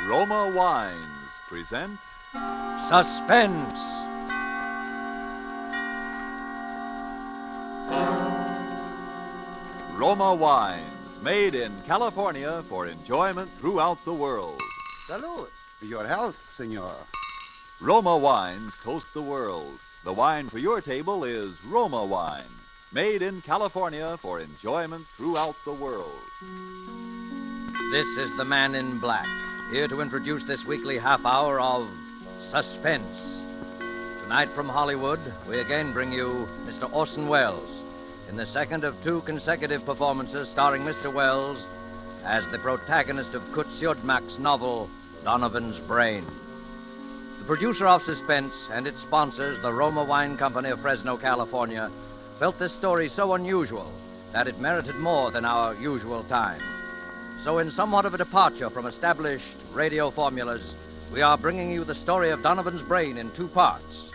Roma Wines present Suspense. Roma Wines, made in California for enjoyment throughout the world. Salud. Your health, senor. Roma Wines toast the world. The wine for your table is Roma Wine, made in California for enjoyment throughout the world. This is the Man in Black, here to introduce this weekly half hour of Suspense. Tonight from Hollywood, we again bring you Mr. Orson Welles in the second of two consecutive performances starring Mr. Welles as the protagonist of Curt Siodmak's novel, Donovan's Brain. The producer of Suspense and its sponsors, the Roma Wine Company of Fresno, California, felt this story so unusual that it merited more than our usual time. So in somewhat of a departure from established radio formulas, we are bringing you the story of Donovan's Brain in two parts.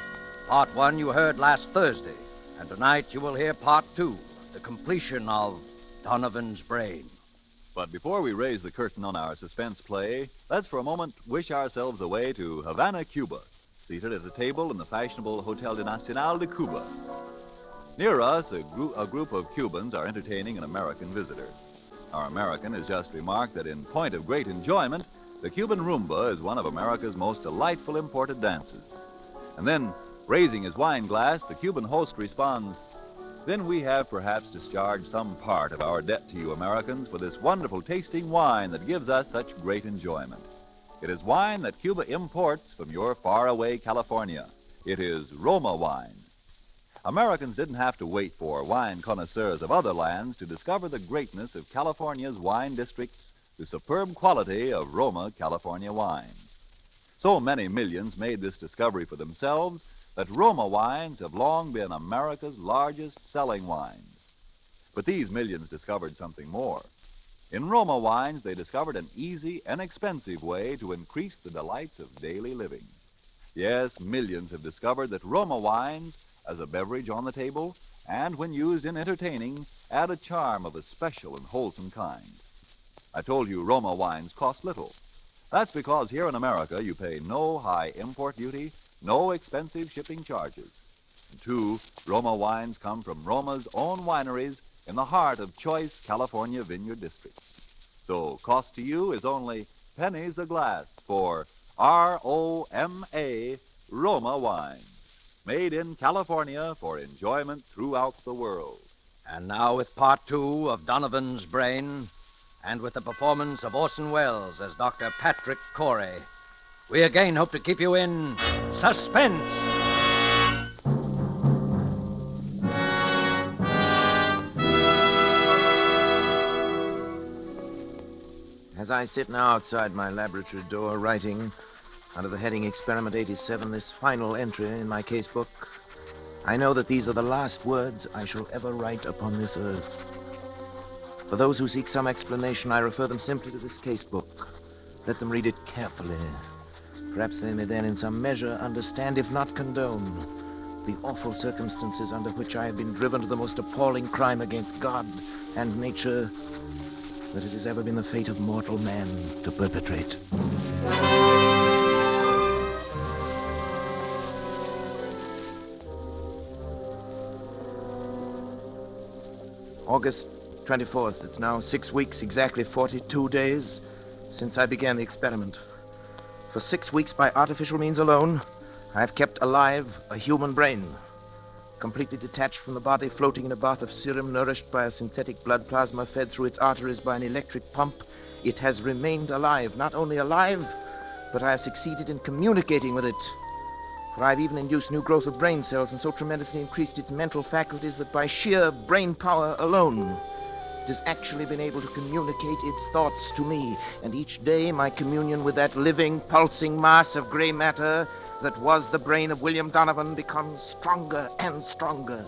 Part one you heard last Thursday, and tonight you will hear part two, the completion of Donovan's Brain. But before we raise the curtain on our suspense play, let's for a moment wish ourselves away to Havana, Cuba, seated at a table in the fashionable Hotel de Nacional de Cuba. Near us, a group of Cubans are entertaining an American visitor. Our American has just remarked that in point of great enjoyment, the Cuban rumba is one of America's most delightful imported dances. And then, raising his wine glass, the Cuban host responds, "Then we have perhaps discharged some part of our debt to you Americans for this wonderful tasting wine that gives us such great enjoyment. It is wine that Cuba imports from your faraway California. It is Roma wine." Americans didn't have to wait for wine connoisseurs of other lands to discover the greatness of California's wine districts, the superb quality of Roma California wines. So many millions made this discovery for themselves that Roma wines have long been America's largest selling wines. But these millions discovered something more. In Roma wines, they discovered an easy, inexpensive way to increase the delights of daily living. Yes, millions have discovered that Roma wines, as a beverage on the table, and when used in entertaining, add a charm of a special and wholesome kind. I told you Roma wines cost little. That's because here in America you pay no high import duty, no expensive shipping charges. And two, Roma wines come from Roma's own wineries in the heart of choice California vineyard districts. So cost to you is only pennies a glass for R-O-M-A, Roma wines, made in California for enjoyment throughout the world. And now with part two of Donovan's Brain, and with the performance of Orson Welles as Dr. Patrick Corey, we again hope to keep you in suspense. As I sit now outside my laboratory door writing, under the heading Experiment 87, this final entry in my casebook, I know that these are the last words I shall ever write upon this earth. For those who seek some explanation, I refer them simply to this casebook. Let them read it carefully. Perhaps they may then in some measure understand, if not condone, the awful circumstances under which I have been driven to the most appalling crime against God and nature that it has ever been the fate of mortal man to perpetrate. August 24th. It's now 6 weeks, exactly 42 days, since I began the experiment. For 6 weeks, by artificial means alone, I have kept alive a human brain, completely detached from the body, floating in a bath of serum, nourished by a synthetic blood plasma fed through its arteries by an electric pump. It has remained alive. Not only alive, but I have succeeded in communicating with it. For I've even induced new growth of brain cells and so tremendously increased its mental faculties that by sheer brain power alone, it has actually been able to communicate its thoughts to me. And each day my communion with that living, pulsing mass of gray matter that was the brain of William Donovan becomes stronger and stronger.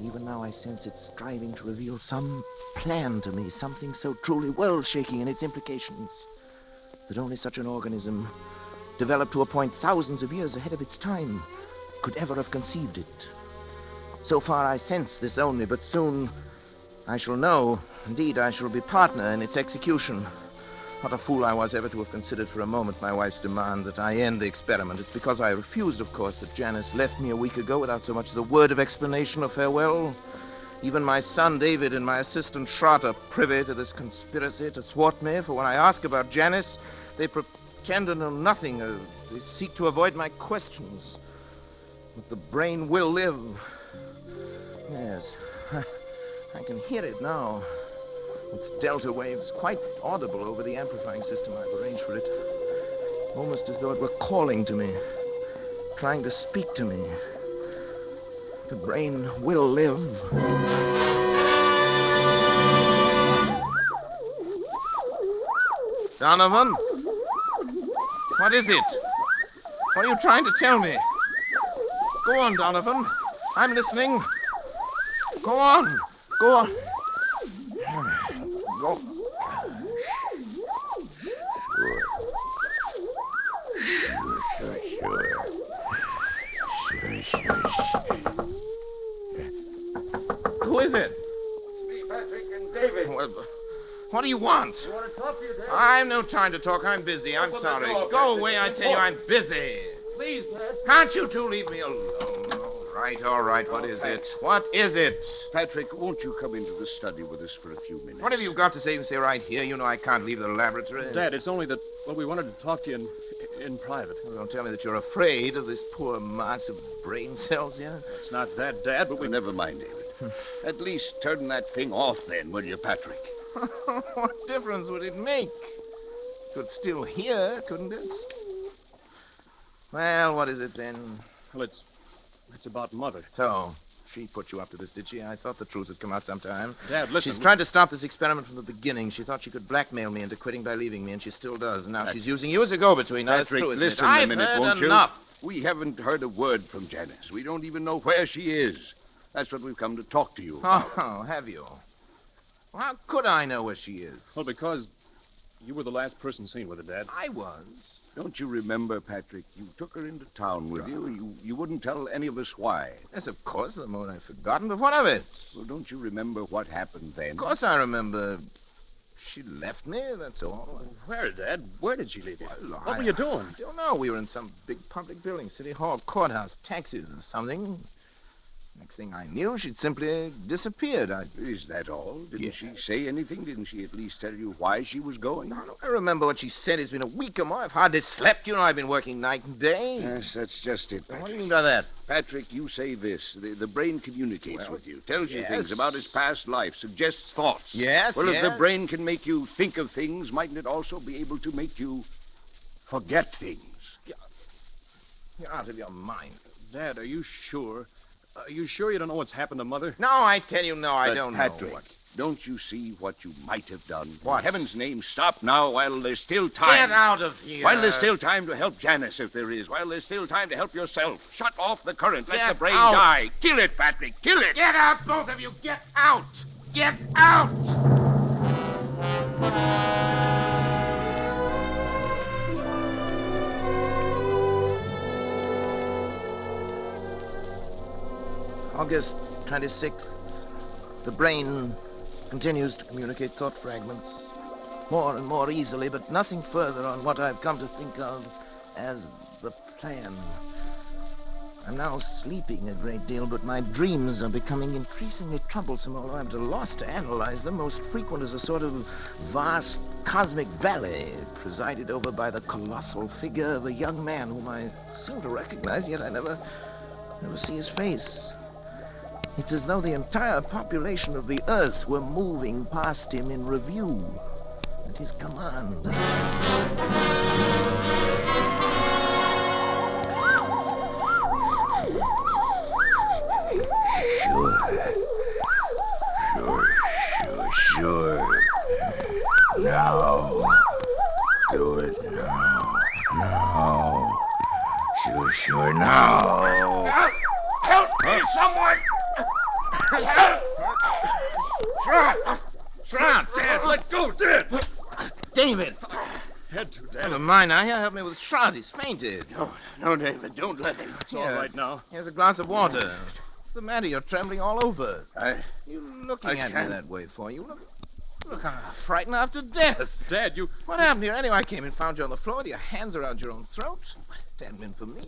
Even now I sense it striving to reveal some plan to me, something so truly world-shaking in its implications that only such an organism, developed to a point thousands of years ahead of its time, could ever have conceived it. So far I sense this only, but soon I shall know. Indeed, I shall be partner in its execution. What a fool I was ever to have considered for a moment my wife's demand that I end the experiment. It's because I refused, of course, that Janice left me a week ago without so much as a word of explanation or farewell. Even my son David and my assistant Schrott are privy to this conspiracy to thwart me, for when I ask about Janice, they pretend to know nothing, or they seek to avoid my questions. But the brain will live. Yes, I can hear it now. Its delta waves quite audible over the amplifying system I've arranged for it. Almost as though it were calling to me, trying to speak to me. The brain will live. Donovan? What is it? What are you trying to tell me? Go on, Donovan. I'm listening. Go on. Go on. Go. Sure. Who is it? It's me, Patrick, and David. What do you want? I want to talk to you, David. I've no time to talk. I'm busy. I'm sorry. Go away, I tell you. I'm busy. Please, Pat. Can't you two leave me alone? All right. What is it? What is it? Patrick, won't you come into the study with us for a few minutes? What have you got to say? You say right here. You know I can't leave the laboratory. Dad, it's only that, well, we wanted to talk to you in private. Well, don't tell me that you're afraid of this poor mass of brain cells here. It's not that, Dad, but we... Well, never mind, David. At least turn that thing off then, will you, Patrick? What difference would it make? It could still hear, couldn't it? Well, what is it then? Well, it's about Mother. So, she put you up to this, did she? I thought the truth would come out sometime. Dad, listen. She's tried to stop this experiment from the beginning. She thought she could blackmail me into quitting by leaving me, and she still does. And now she's using you as a go-between. Now, Patrick, true, isn't it? listen I've a minute, heard won't enough. you? We haven't heard a word from Janice. We don't even know where she is. That's what we've come to talk to you about. Oh, have you? Well, how could I know where she is? Well, because you were the last person seen with her, Dad. I was. Don't you remember, Patrick? You took her into town with you. You wouldn't tell any of us why. Yes, of course, the moment I've forgotten, but what of it? Well, don't you remember what happened then? Of course I remember. She left me, that's all. Where, Dad? Where did she leave you? Well, What were you doing? I don't know. We were in some big public building, City Hall, courthouse, taxis or something. Next thing I knew, she'd simply disappeared. Is that all? Didn't Yes. she say anything? Didn't she at least tell you why she was going? No, I remember what she said. It's been a week or more. I've hardly slept. You know, I've been working night and day. Yes, that's just it, What do you Patrick. mean by that? Patrick, you say this. The brain communicates with you, tells you yes. things about his past life, suggests thoughts. Yes, Well, if the yes. brain can make you think of things, mightn't it also be able to make you forget things? You're out of your mind. Dad, are you sure? Are you sure you don't know what's happened to Mother? No, I tell you, no, I But don't Patrick, know. don't you see what you might have done? What? In heaven's name, stop now while there's still time. Get out of here. While there's still time to help Janice, if there is. While there's still time to help yourself. Shut off the current. Let Get the brain out. die. Kill it, Patrick. Kill it. Get out, both of you. Get out. Get out. August 26th. The brain continues to communicate thought fragments more and more easily, but nothing further on what I've come to think of as the plan. I'm now sleeping a great deal, but my dreams are becoming increasingly troublesome, although I'm at a loss to analyze them. Most frequent is a sort of vast cosmic ballet presided over by the colossal figure of a young man whom I seem to recognize, yet I never see his face. It's as though the entire population of the Earth were moving past him in review at his command. Sure. Now. Do it now. Now. Sure, now. Help me, someone! Help! Shroud! Dad, let go, Dad! David! Had to, Dad. Never mind now. Here, help me with Shroud. He's fainted. No, David, don't let him. It's all right now. Here's a glass of water. What's the matter? You're trembling all over. I You looking at me can't. that way for? You look... Look, I'm frightened half to death. Dad, you... What happened here anyway? I came and found you on the floor with your hands around your own throat. It hadn't been for me.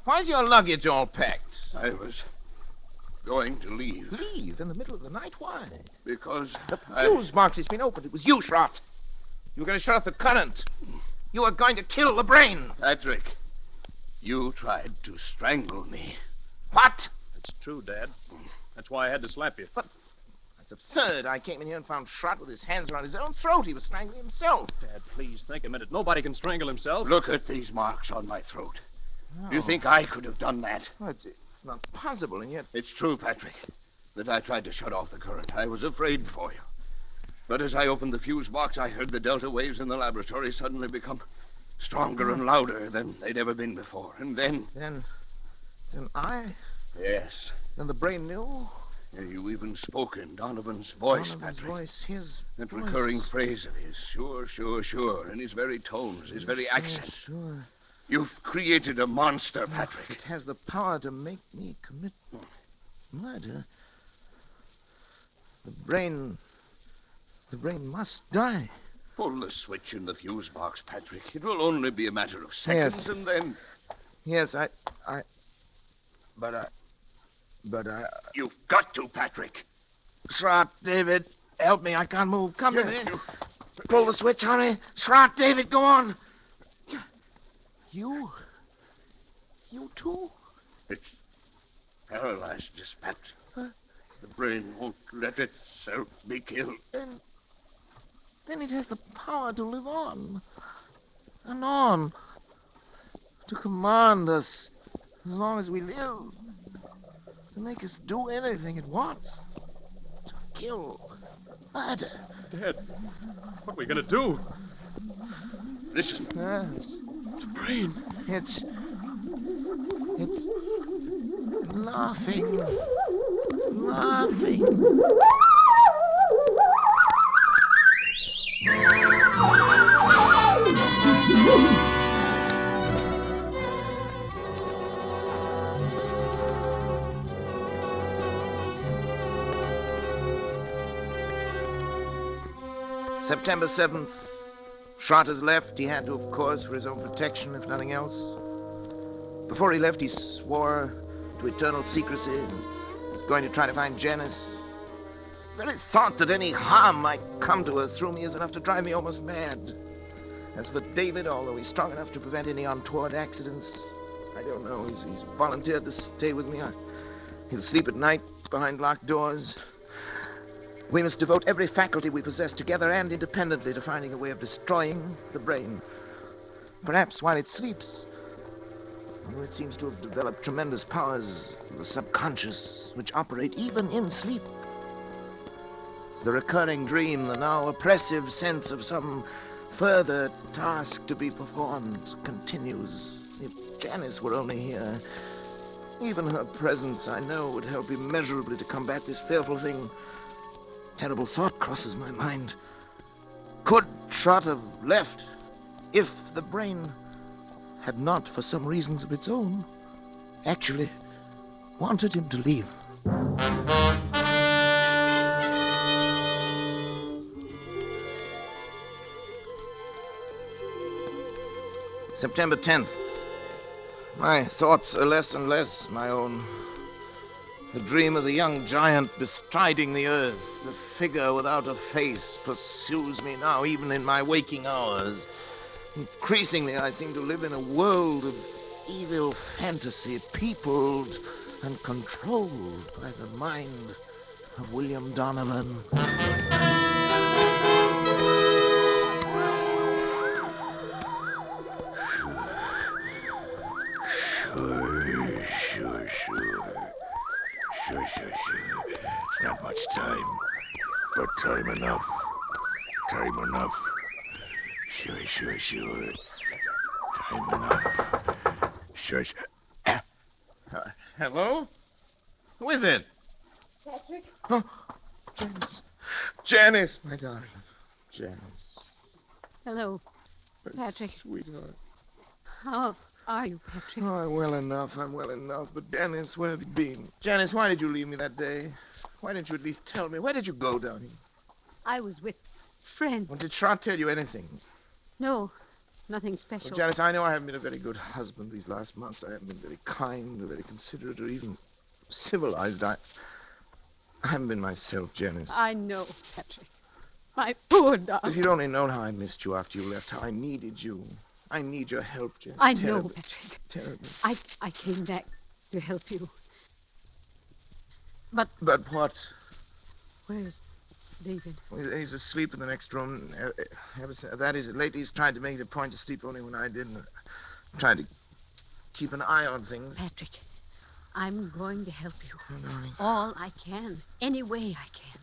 Why's your luggage all packed? I was going to leave. Leave in the middle of the night? Why? Because The fuse box has been opened. It was you, Schrott. You were going to shut off the current. You were going to kill the brain. Patrick, you tried to strangle me. What? It's true, Dad. That's why I had to slap you. That's absurd. I came in here and found Schrott with his hands around his own throat. He was strangling himself. Dad, please think a minute. Nobody can strangle himself. Look at these marks on my throat. Do you think I could have done that? Well, it's not possible, and yet... It's true, Patrick, that I tried to shut off the current. I was afraid for you. But as I opened the fuse box, I heard the delta waves in the laboratory suddenly become stronger and louder than they'd ever been before. And then... Then I... Yes. Then the brain knew? You even spoke in Donovan's voice, Donovan's Patrick. voice, his That voice. recurring phrase of his, sure, sure, sure, in his very tones, his very accent. Sure. You've created a monster, Patrick. It has the power to make me commit murder. The brain must die. Pull the switch in the fuse box, Patrick. It will only be a matter of seconds, Yes. and then... Yes, But You've got to, Patrick. Schrott, David, help me. I can't move. Come to me. Pull the switch, hurry. Schrott, David, go on. You too? It's paralyzed, just Pat. The brain won't let itself be killed. Then it has the power to live on. And on. To command us as long as we live. To make us do anything it wants. To kill. Murder. Dad, what are we going to do? Listen. The brain. It's laughing. Laughing. September 7th. Schrott has left. He had to, of course, for his own protection, if nothing else. Before he left, he swore to eternal secrecy and was going to try to find Janice. The very thought that any harm might come to her through me is enough to drive me almost mad. As for David, although he's strong enough to prevent any untoward accidents, I don't know. He's volunteered to stay with me. He'll sleep at night behind locked doors. We must devote every faculty we possess together and independently to finding a way of destroying the brain. Perhaps while it sleeps. Although it seems to have developed tremendous powers of the subconscious, which operate even in sleep. The recurring dream, the now oppressive sense of some further task to be performed, continues. If Janice were only here, even her presence, I know, would help immeasurably to combat this fearful thing. Terrible thought crosses my mind. Could Schrott have left if the brain had not, for some reasons of its own, actually wanted him to leave? September 10th. My thoughts are less and less my own. The dream of the young giant bestriding the earth, the figure without a face, pursues me now, even in my waking hours. Increasingly, I seem to live in a world of evil fantasy, peopled and controlled by the mind of William Donovan. Sure. It's not much time, but time enough. Time enough. Sure. Time enough. Sure. Hello? Who is it? Patrick? Oh, Janice. Janice, my darling. Janice. Hello, Patrick. Sweetheart. How are you, Patrick? Oh, I'm well enough. But Janice, where have you been? Janice, why did you leave me that day? Why didn't you at least tell me? Where did you go down here? I was with friends. Well, did Trot tell you anything? No, nothing special. Well, Janice, I know I haven't been a very good husband these last months. I haven't been very kind or very considerate or even civilized. I haven't been myself, Janice. I know, Patrick. My poor darling. If you'd only known how I missed you after you left, how I needed you. I need your help, Janice. I know, Patrick. Terribly. I came back to help you. But what? where's David? He's asleep in the next room. That is, lately he's tried to make it a point to sleep only when I didn't. I'm trying to keep an eye on things. Patrick, I'm going to help you. Oh, darling. All I can. Any way I can.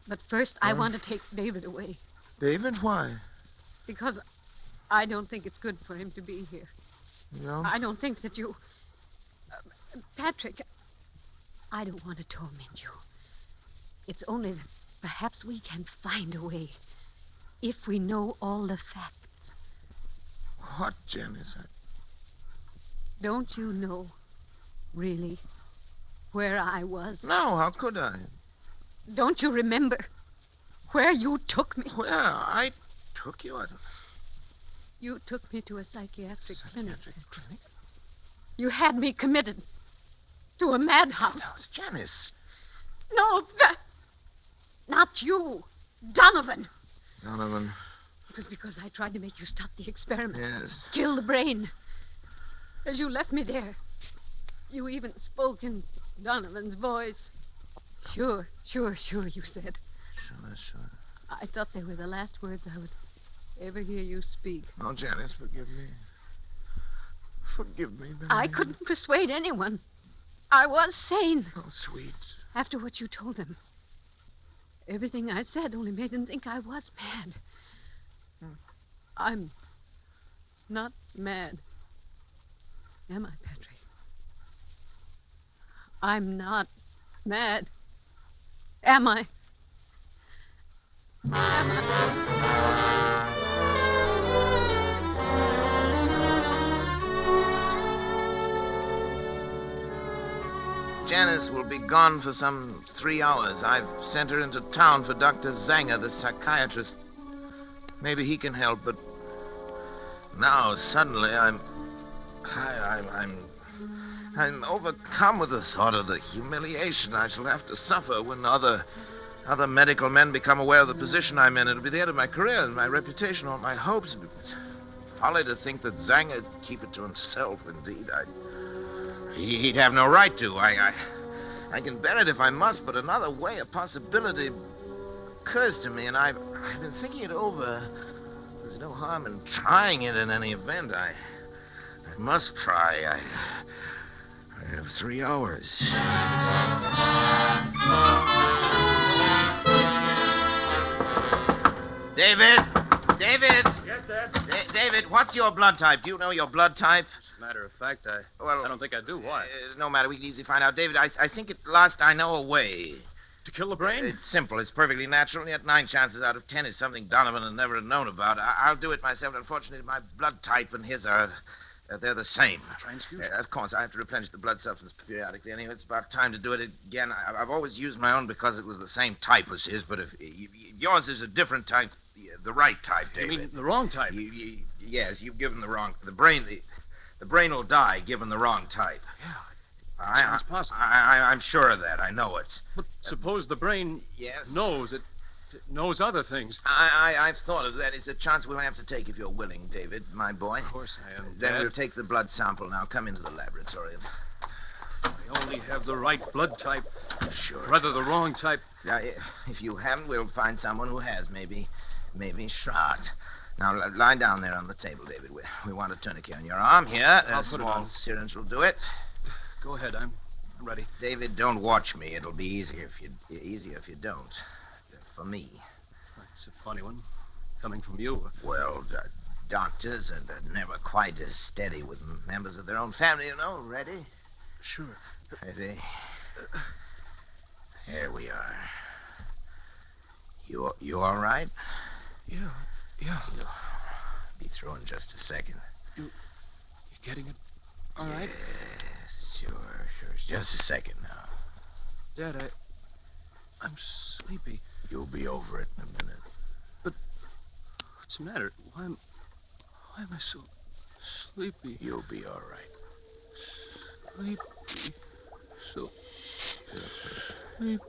But first, I want to take David away. David? Why? Because I don't think it's good for him to be here. No? I don't think that you... Patrick, I don't want to torment you. It's only that perhaps we can find a way if we know all the facts. What, Janice? Don't you know, really, where I was? No, how could I? Don't you remember where you took me? Where? I took you? You took me to a psychiatric clinic. Clinic? You had me committed to a madhouse. No, it's Janice. No, not you. Donovan. Donovan. It was because I tried to make you stop the experiment. Yes. Kill the brain. As you left me there, you even spoke in Donovan's voice. Sure, you said. Sure. I thought they were the last words I would ever hear you speak. Oh, Janice, forgive me. Forgive me, baby. I couldn't persuade anyone. I was sane. Oh, sweet. After what you told them. Everything I said only made them think I was mad. I'm not mad. Am I, Patrick? I'm not mad. Am I? Janice will be gone for some 3 hours. I've sent her into town for Dr. Zanger, the psychiatrist. Maybe he can help, but now suddenly I'm overcome with the thought of the humiliation I shall have to suffer when other medical men become aware of the position I'm in. It'll be the end of my career and my reputation, all my hopes. Folly to think that Zanger'd keep it to himself. Indeed, he'd have no right to. I can bear it if I must, but another way, a possibility occurs to me, and I've been thinking it over. There's no harm in trying it in any event. I must try. I have 3 hours. David! Yes, Dad? David, what's your blood type? Do you know your blood type? As a matter of fact, I Well, don't think I do. Why? No matter, we can easily find out. David, I think at last I know a way. To kill the brain? It's simple. It's perfectly natural, and yet 9 chances out of 10 is something Donovan has never known about. I'll do it myself. Unfortunately, my blood type and his are... they're the same. Transfusion? Of course, I have to replenish the blood substance periodically. Anyway, it's about time to do it again. I've always used my own because it was the same type as his, but if yours is a different type, the right type, David. You mean the wrong type? Yes, you've given the wrong... The brain will die given the wrong type. Yeah, sounds possible. I'm sure of that. I know it. But suppose the brain knows it knows other things. I've thought of that. It's a chance we'll have to take if you're willing, David, my boy. Of course I am, Then Dad. we'll take the blood sample now. Come into the laboratory. I only have the right blood type. Sure. Rather the wrong type. If you haven't, we'll find someone who has. Maybe Schrott. Now, lie down there on the table, David. We want a tourniquet on your arm here. I'll A put it small on. syringe will do it. Go ahead, I'm ready. David, don't watch me. It'll be easier if you don't. For me. That's a funny one, coming from you. Well, doctors are never quite as steady with members of their own family, you know. Ready? Sure. Ready? Here we are. You all right? Yeah. Be through in just a second. You getting it all right? Yes, sure. Just a second now. Dad, I'm sleepy. You'll be over it in a minute. What's the matter? Why am I so sleepy? You'll be all right. Sleepy. So sleepy.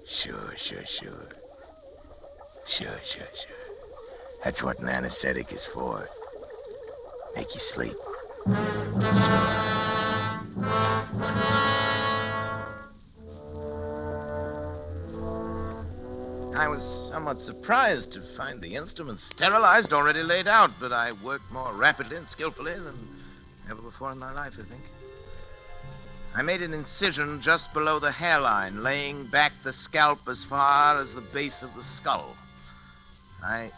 Sure. That's what an anesthetic is for. Make you sleep. I was somewhat surprised to find the instruments sterilized, already laid out, but I worked more rapidly and skillfully than ever before in my life, I think. I made an incision just below the hairline, laying back the scalp as far as the base of the skull. I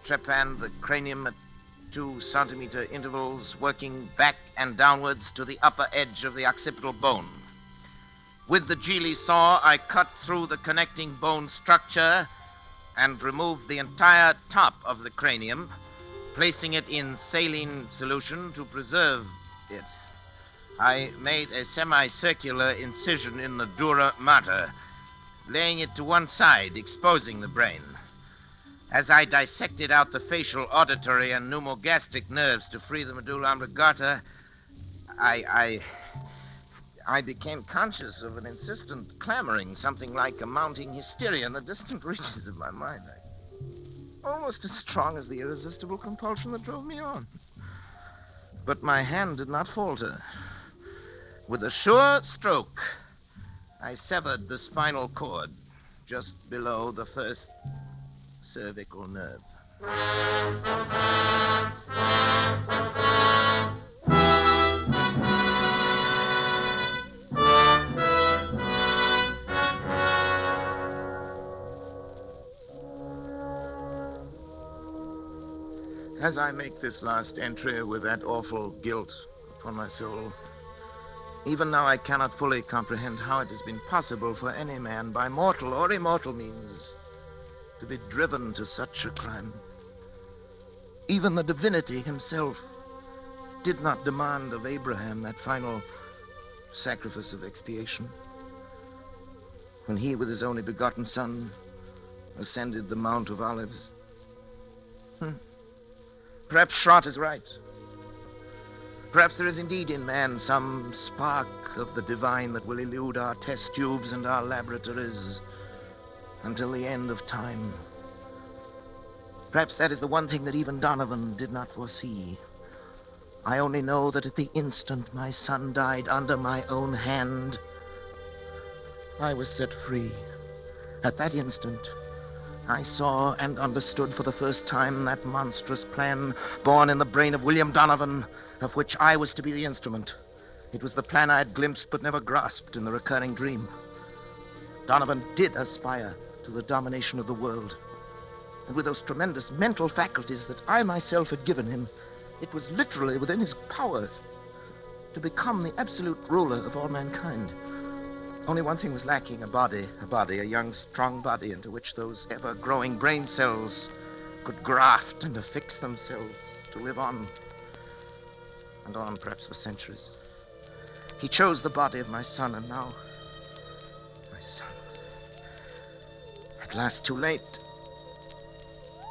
trepanned the cranium at 2-centimeter intervals, working back and downwards to the upper edge of the occipital bone. With the Geely saw, I cut through the connecting bone structure and removed the entire top of the cranium, placing it in saline solution to preserve it. I made a semicircular incision in the dura mater, laying it to one side, exposing the brain. As I dissected out the facial, auditory, and pneumogastric nerves to free the medulla oblongata, I became conscious of an insistent clamoring, something like a mounting hysteria in the distant reaches of my mind. Almost as strong as the irresistible compulsion that drove me on. But my hand did not falter. With a sure stroke, I severed the spinal cord just below the first cervical nerve. As I make this last entry with that awful guilt upon my soul, even now I cannot fully comprehend how it has been possible for any man, by mortal or immortal means, to be driven to such a crime. Even the divinity himself did not demand of Abraham that final sacrifice of expiation. When he, with his only begotten son, ascended the Mount of Olives. Perhaps Schrott is right. Perhaps there is indeed in man some spark of the divine that will elude our test tubes and our laboratories until the end of time. Perhaps that is the one thing that even Donovan did not foresee. I only know that at the instant my son died under my own hand, I was set free. At that instant, I saw and understood for the first time that monstrous plan born in the brain of William Donovan, of which I was to be the instrument. It was the plan I had glimpsed but never grasped in the recurring dream. Donovan did aspire to the domination of the world. And with those tremendous mental faculties that I myself had given him, it was literally within his power to become the absolute ruler of all mankind. Only one thing was lacking, a young, strong body into which those ever-growing brain cells could graft and affix themselves to live on, and on perhaps for centuries. He chose the body of my son, and now, my son, at last too late.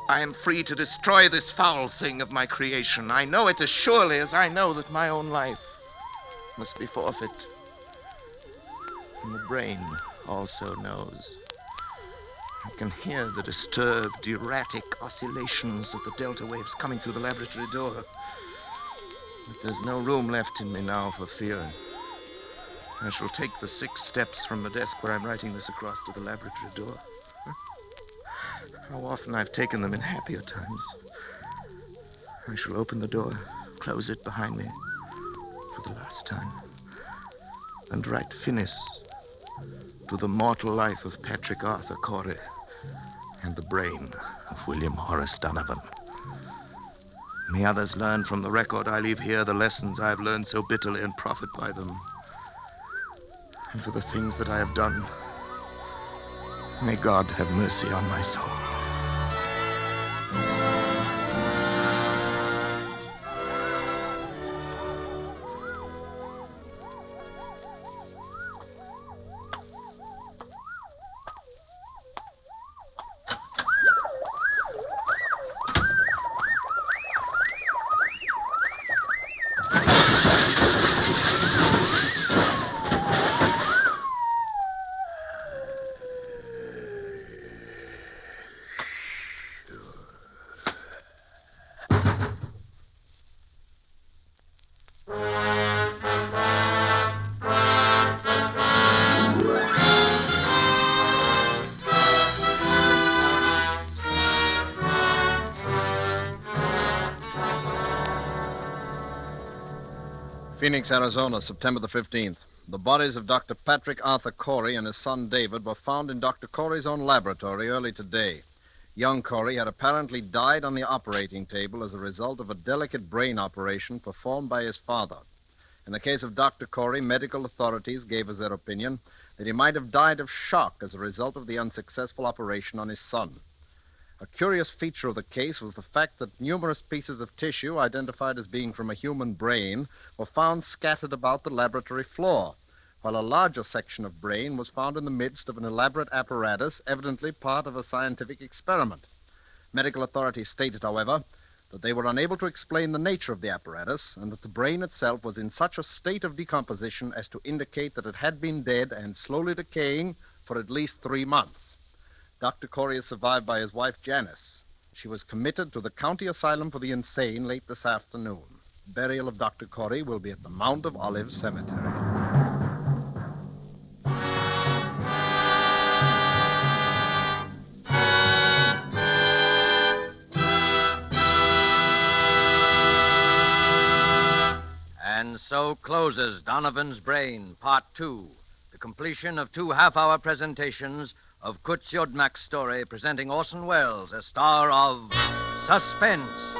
I am free to destroy this foul thing of my creation. I know it as surely as I know that my own life must be forfeit. And the brain also knows. I can hear the disturbed, erratic oscillations of the delta waves coming through the laboratory door. But there's no room left in me now for fear. I shall take the 6 steps from the desk where I'm writing this across to the laboratory door. How often I've taken them in happier times. I shall open the door, close it behind me for the last time, and write finis to the mortal life of Patrick Arthur Corey and the brain of William Horace Donovan. May others learn from the record I leave here the lessons I have learned so bitterly and profit by them. And for the things that I have done, may God have mercy on my soul. Phoenix, Arizona, September the 15th. The bodies of Dr. Patrick Arthur Corey and his son David were found in Dr. Corey's own laboratory early today. Young Corey had apparently died on the operating table as a result of a delicate brain operation performed by his father. In the case of Dr. Corey, medical authorities gave as their opinion that he might have died of shock as a result of the unsuccessful operation on his son. A curious feature of the case was the fact that numerous pieces of tissue identified as being from a human brain were found scattered about the laboratory floor, while a larger section of brain was found in the midst of an elaborate apparatus, evidently part of a scientific experiment. Medical authorities stated, however, that they were unable to explain the nature of the apparatus and that the brain itself was in such a state of decomposition as to indicate that it had been dead and slowly decaying for at least 3 months. Dr. Corey is survived by his wife, Janice. She was committed to the county asylum for the insane late this afternoon. Burial of Dr. Corey will be at the Mount of Olives Cemetery. And so closes Donovan's Brain, Part 2, the completion of 2 half-hour presentations of Curt Siodmak's story, presenting Orson Welles as star of Suspense.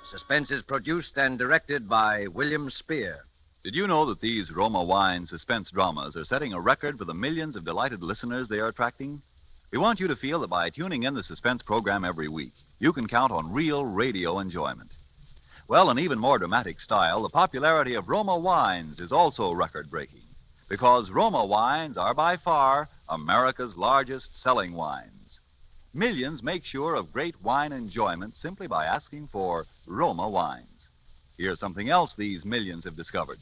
Suspense is produced and directed by William Spear. Did you know that these Roma Wine suspense dramas are setting a record for the millions of delighted listeners they are attracting? We want you to feel that by tuning in the Suspense program every week, you can count on real radio enjoyment. Well, in even more dramatic style, the popularity of Roma wines is also record-breaking, because Roma wines are by far America's largest selling wines. Millions make sure of great wine enjoyment simply by asking for Roma wines. Here's something else these millions have discovered.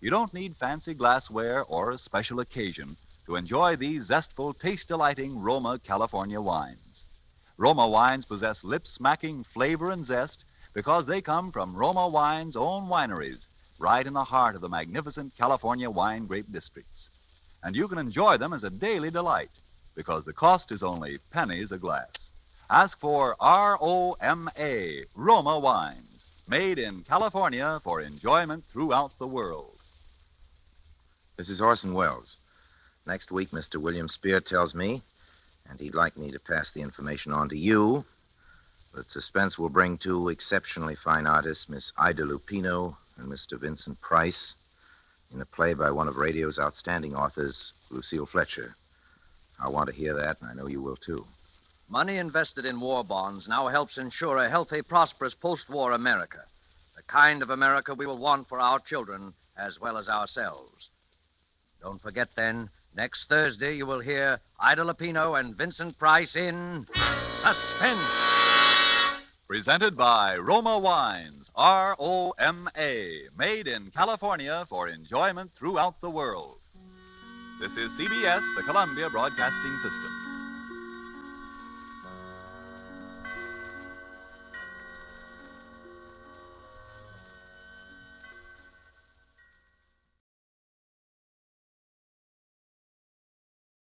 You don't need fancy glassware or a special occasion to enjoy these zestful, taste-delighting Roma California wines. Roma wines possess lip-smacking flavor and zest because they come from Roma Wine's own wineries, right in the heart of the magnificent California wine grape districts. And you can enjoy them as a daily delight, because the cost is only pennies a glass. Ask for R-O-M-A, Roma wines, made in California for enjoyment throughout the world. This is Orson Welles. Next week, Mr. William Spear tells me, and he'd like me to pass the information on to you, that Suspense will bring 2 exceptionally fine artists, Miss Ida Lupino and Mr. Vincent Price, in a play by one of radio's outstanding authors, Lucille Fletcher. I want to hear that, and I know you will, too. Money invested in war bonds now helps ensure a healthy, prosperous post-war America, the kind of America we will want for our children as well as ourselves. Don't forget, then, next Thursday you will hear Ida Lupino and Vincent Price in Suspense. Presented by Roma Wines, R-O-M-A, made in California for enjoyment throughout the world. This is CBS, the Columbia Broadcasting System.